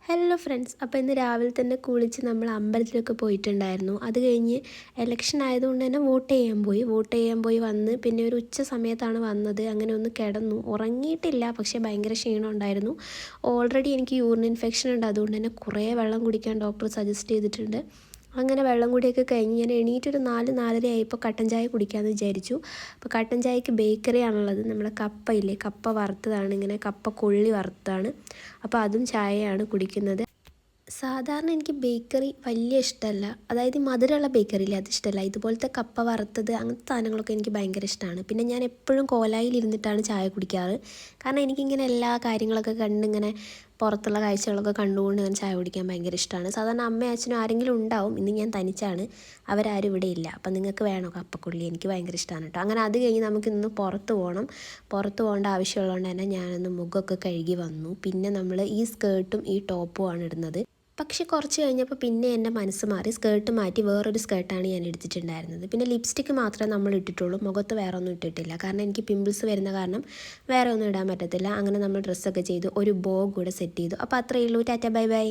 Hello friends, അപ്പോൾ ഇന്ന് രാവിലെ തന്നെ കുളിച്ച് നമ്മൾ അമ്പലത്തിലൊക്കെ പോയിട്ടുണ്ടായിരുന്നു. അത് കഴിഞ്ഞ് ഇലക്ഷൻ ആയതുകൊണ്ട് തന്നെ വോട്ട് ചെയ്യാൻ പോയി വന്ന് പിന്നെ ഒരു ഉച്ച സമയത്താണ് വന്നത്. അങ്ങനെ ഒന്ന് കിടന്നു, ഉറങ്ങിയിട്ടില്ല, പക്ഷേ ഭയങ്കര ക്ഷീണം ഉണ്ടായിരുന്നു. ഓൾറെഡി എനിക്ക് യൂറിൻ ഇൻഫെക്ഷൻ ഉണ്ട്, അതുകൊണ്ട് തന്നെ കുറേ വെള്ളം കുടിക്കാൻ ഡോക്ടർ സജസ്റ്റ് ചെയ്തിട്ടുണ്ട്. അങ്ങനെ വെള്ളം കൂടിയൊക്കെ കഴിഞ്ഞ് ഞാൻ എണീറ്റൊരു 4-4:30 ആയപ്പോൾ കട്ടൻ ചായ കുടിക്കാമെന്ന് വിചാരിച്ചു. അപ്പോൾ കട്ടൻ ചായക്ക് ബേക്കറി ആണുള്ളത്, നമ്മുടെ കപ്പയില്ലേ, കപ്പ വറുത്തതാണ്, ഇങ്ങനെ കപ്പ കൊള്ളി വറുത്തതാണ്. അപ്പോൾ അതും ചായയാണ് കുടിക്കുന്നത്. സാധാരണ എനിക്ക് ബേക്കറി വലിയ ഇഷ്ടമല്ല, അതായത് ഈ മധുരമുള്ള ബേക്കറിയില്ലേ അത് ഇഷ്ടമല്ല. ഇതുപോലത്തെ കപ്പ വറുത്തത് അങ്ങനത്തെ സാധനങ്ങളൊക്കെ എനിക്ക് ഭയങ്കര ഇഷ്ടമാണ്. പിന്നെ ഞാൻ എപ്പോഴും കോലായിലിരുന്നിട്ടാണ് ചായ കുടിക്കാറ്. കാരണം എനിക്കിങ്ങനെ എല്ലാ കാര്യങ്ങളൊക്കെ കണ്ടിങ്ങനെ പുറത്തുള്ള കാഴ്ചകളൊക്കെ കണ്ടുകൊണ്ട് ഞാൻ ചായ കുടിക്കാൻ ഭയങ്കര ഇഷ്ടമാണ്. സാധാരണ അമ്മയും അച്ഛനും ആരെങ്കിലും ഉണ്ടാവും, ഇന്ന് ഞാൻ തനിച്ചാണ്, അവരാരും ഇവിടെ ഇല്ല. അപ്പം നിങ്ങൾക്ക് വേണോ കപ്പക്കുള്ളി? എനിക്ക് ഭയങ്കര ഇഷ്ടമാണ് കേട്ടോ. അങ്ങനെ അത് കഴിഞ്ഞ് നമുക്കിന്ന് പുറത്ത് പോകണം. പുറത്ത് പോകേണ്ട ആവശ്യമുള്ളതുകൊണ്ട് തന്നെ ഞാനൊന്ന് മുഖമൊക്കെ കഴുകി വന്നു. പിന്നെ നമ്മൾ ഈ സ്കേർട്ടും ഈ ടോപ്പും ആണ് ഇടുന്നത്. പക്ഷേ കുറച്ച് കഴിഞ്ഞപ്പോൾ പിന്നെ എൻ്റെ മനസ്സ് മാറി, സ്കേർട്ട് മാറ്റി വേറൊരു സ്കേർട്ടാണ് ഞാൻ എടുത്തിട്ടുണ്ടായിരുന്നത്. പിന്നെ ലിപ്സ്റ്റിക്ക് മാത്രമേ നമ്മൾ ഇട്ടിട്ടുള്ളൂ, മുഖത്ത് വേറെ ഒന്നും ഇട്ടിട്ടില്ല. കാരണം എനിക്ക് പിമ്പിൾസ് വരുന്ന കാരണം വേറെ ഒന്നും ഇടാൻ പറ്റത്തില്ല. അങ്ങനെ നമ്മൾ ഡ്രസ്സൊക്കെ ചെയ്തു, ഒരു ബോ കൂടെ സെറ്റ് ചെയ്തു. അപ്പോൾ അത്രയേ ഉള്ളൂ. Tata bye bye.